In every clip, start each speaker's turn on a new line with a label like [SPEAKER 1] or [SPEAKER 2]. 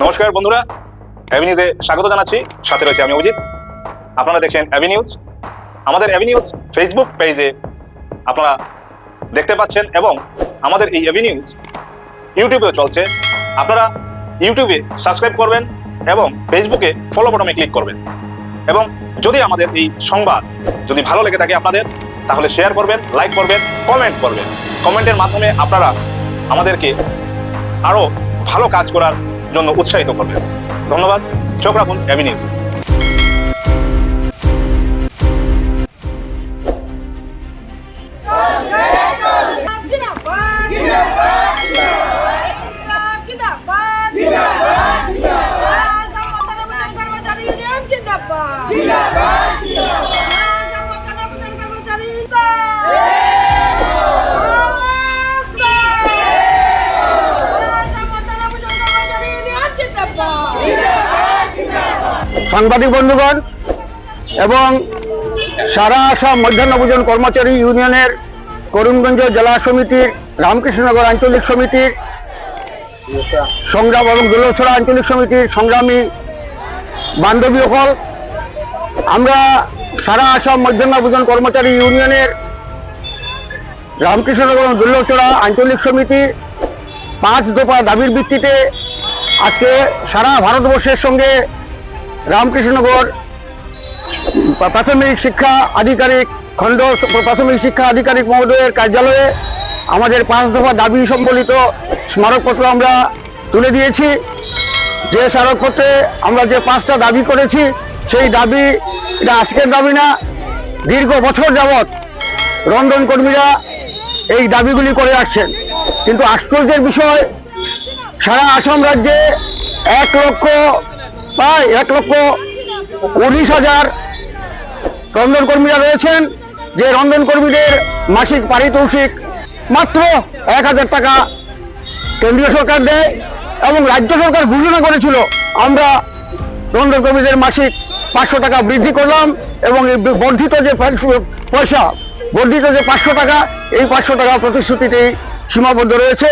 [SPEAKER 1] নমস্কার বন্ধুরা, অ্যাভি নিউজে স্বাগত জানাচ্ছি। সাথে রয়েছে আমি অজিত। আপনারা দেখছেন অ্যাভি নিউজ। আমাদের অ্যাভি নিউজ ফেসবুক পেজে আপনারা দেখতে পাচ্ছেন এবং আমাদের এই অ্যাভি নিউজ ইউটিউবেও চলছে। আপনারা ইউটিউবে সাবস্ক্রাইব করবেন এবং ফেসবুকে ফলো বাটনে ক্লিক করবেন। এবং যদি আমাদের এই সংবাদ যদি ভালো লেগে থাকে আপনাদের, তাহলে শেয়ার করবেন, লাইক করবেন, কমেন্ট করবেন। কমেন্টের মাধ্যমে আপনারা আমাদেরকে আরও ভালো কাজ করার জন্য উৎসাহিত করবেন। ধন্যবাদ। চোখ রাখুন অ্যাভি নিউজে।
[SPEAKER 2] সাংবাদিক বন্ধুগণ এবং সারা আসাম মধ্যাহ্ন ভোজন কর্মচারী ইউনিয়নের করিমগঞ্জ জেলা সমিতির রামকৃষ্ণনগর আঞ্চলিক সমিতির সংগ্রাম এবং দুলছড়া আঞ্চলিক সমিতির সংগ্রামী বান্ধবী হল, আমরা সারা আসাম মধ্যাহ্ন ভোজন কর্মচারী ইউনিয়নের রামকৃষ্ণনগর এবং দুলছড়া আঞ্চলিক সমিতি 5 দফা দাবির ভিত্তিতে আজকে সারা ভারতবর্ষের সঙ্গে রামকৃষ্ণনগর প্রাথমিক শিক্ষা আধিকারিক খণ্ড প্রাথমিক শিক্ষা আধিকারিক মহোদয়ের কার্যালয়ে আমাদের 5 দফা দাবি সম্বলিত স্মারকপত্র আমরা তুলে দিয়েছি। যে স্মারকপত্রে আমরা যে 5টা দাবি করেছি, সেই দাবি এটা আজকের দাবি না, দীর্ঘ বছর যাবৎ রন্ধন কর্মীরা এই দাবিগুলি করে আসছেন। কিন্তু আশ্চর্যের বিষয়, সারা আসাম রাজ্যে 1,19,000 রন্ধন কর্মীরা রয়েছেন। যে রন্ধন কর্মীদের মাসিক পারিতোষিক মাত্র 1,000 টাকা কেন্দ্রীয় সরকার দেয় এবং রাজ্য সরকার ঘোষণা করেছিল আমরা রন্ধন কর্মীদের মাসিক 500 টাকা বৃদ্ধি করলাম এবং এই বর্ধিত যে পয়সা, বর্ধিত যে 500 টাকা, এই 500 টাকা প্রতিশ্রুতিতেই সীমাবদ্ধ রয়েছে।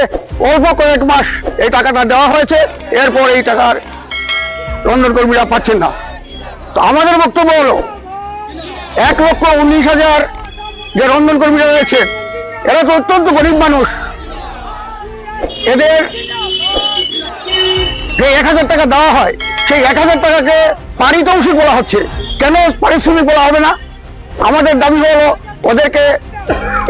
[SPEAKER 2] অল্প কয়েক মাস এই টাকাটা দেওয়া হয়েছে, এরপর এই টাকার রন্ধন কর্মীরা পাচ্ছেন না। তো আমাদের বক্তব্য হলো, 1,19,000 যে রন্ধন কর্মীরা রয়েছে, এরা তো অত্যন্ত গরিব মানুষ। এদের যে 1,000 টাকা দেওয়া হয়, সেই 1,000 টাকাকে পারিতোষিক বলা হচ্ছে। কেন পারিশ্রমিক বলা হবে না? আমাদের দাবি হলো ওদেরকে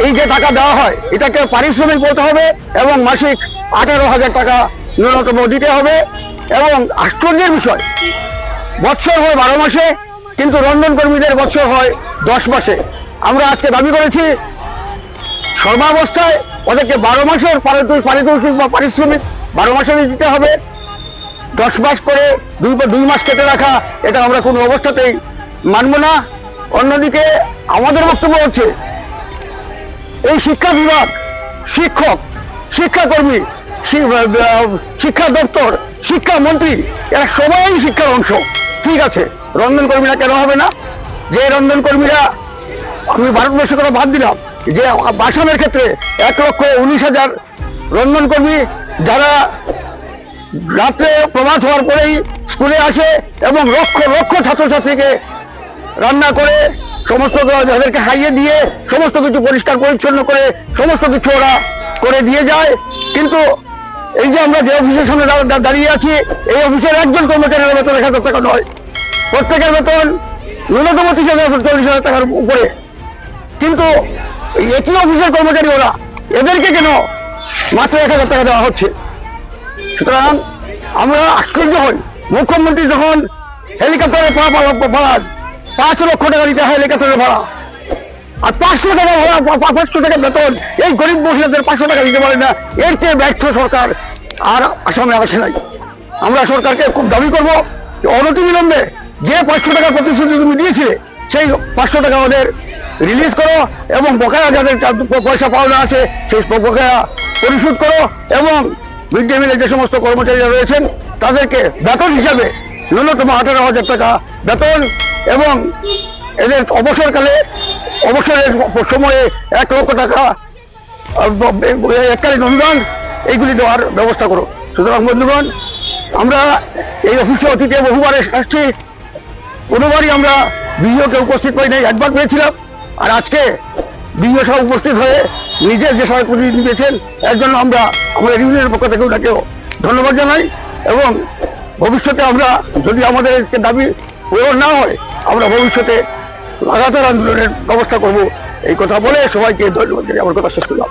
[SPEAKER 2] এই যে টাকা দেওয়া হয় এটাকে পারিশ্রমিক বলতে হবে এবং মাসিক 18,000 টাকা ন্যূনতম দিতে হবে। এবং আশ্চর্যের বিষয়, বৎসর হয় 12 মাসে, কিন্তু রন্ধন কর্মীদের বৎসর হয় 10 মাসে। আমরা আজকে দাবি করেছি সর্বাবস্থায় ওদেরকে 12 মাসের পারিতোষিক বা পারিশ্রমিক 12 মাসেরই দিতে হবে। 10 মাস করে 2 মাস কেটে রাখা, এটা আমরা কোনো অবস্থাতেই মানব না। অন্যদিকে আমাদের বক্তব্য হচ্ছে, এই শিক্ষা বিভাগ, শিক্ষক, শিক্ষাকর্মী, শিক্ষা দপ্তর, শিক্ষামন্ত্রী, এরা সবাই শিক্ষার অংশ। ঠিক আছে, রন্ধন কর্মীরা কেন হবে না? যে রন্ধন কর্মীরা, আমি ভারতবর্ষের কথা বাদ দিলাম, যে আসামের ক্ষেত্রে 1,19,000 রন্ধন কর্মী যারা রাত্রে প্রভাত হওয়ার পরেই স্কুলে আসে এবং লক্ষ লক্ষ ছাত্রছাত্রীকে রান্না করে সমস্ত তাদেরকে খাইয়ে দিয়ে সমস্ত কিছু পরিষ্কার পরিচ্ছন্ন করে সমস্ত কিছু ওরা করে দিয়ে যায়। কিন্তু এই যে আমরা যে অফিসের সামনে দাঁড়িয়ে আছি, এই অফিসের একজন কর্মচারীর বেতন 1,000 টাকা নয়, প্রত্যেকের বেতন ন্যূনতম 30,000-40,000 টাকার উপরে। কিন্তু একই অফিসের কর্মচারী ওরা, এদেরকে কেন মাত্র 1,000 টাকা দেওয়া হচ্ছে? সুতরাং আমরা আশ্চর্য হই, মুখ্যমন্ত্রী যখন হেলিকপ্টারে ভাড়া 5 লক্ষ টাকা দিতে হয় হেলিকপ্টারের ভাড়া, আর 500 টাকা ভাড়া, 500 টাকা বেতন এই গরিব মহিলাদের 500 টাকা দিতে পারে না। এর চেয়ে ব্যর্থ সরকার আর আসামে আসে নাই। আমরা সরকারকে খুব দাবি করব, অনতিবিলম্বে যে 500 টাকার প্রতিশ্রুতি তুমি দিয়েছিলে, সেই 500 টাকা ওদের রিলিজ করো এবং বকেয়া যাদের পয়সা পাওনা আছে সেই বকেয়া পরিশোধ করো এবং মিড ডে মিলের যে সমস্ত কর্মচারীরা রয়েছেন তাদেরকে বেতন হিসাবে ন্যূনতম 18,000 টাকা বেতন এবং এদের অবসরকালে, অবসরের সময়ে 1 লক্ষ টাকা এককালীন অনুদান, এইগুলি দেওয়ার ব্যবস্থা করো। সুতরাং বন্ধুগণ, আমরা এই অফিসে অতীতে বহুবার আসছি, কোনোবারই আমরা বিডিওকে উপস্থিত পাই নাই, একবার পেয়েছিলাম। আর আজকে বিডিও সহ উপস্থিত হয়ে নিজের যে সবাই প্রতিনিধি পেয়েছেন এর জন্য আমরা আমাদের ইউনিয়নের পক্ষ থেকে ওনাকেও ধন্যবাদ জানাই। এবং ভবিষ্যতে আমরা যদি আমাদের আজকে দাবি পূরণ না হয়, আমরা ভবিষ্যতে লাগাতার আন্দোলনের ব্যবস্থা করব, এই কথা বলে সবাইকে ধন্যবাদ জানিয়ে আমার কথা শেষ করলাম।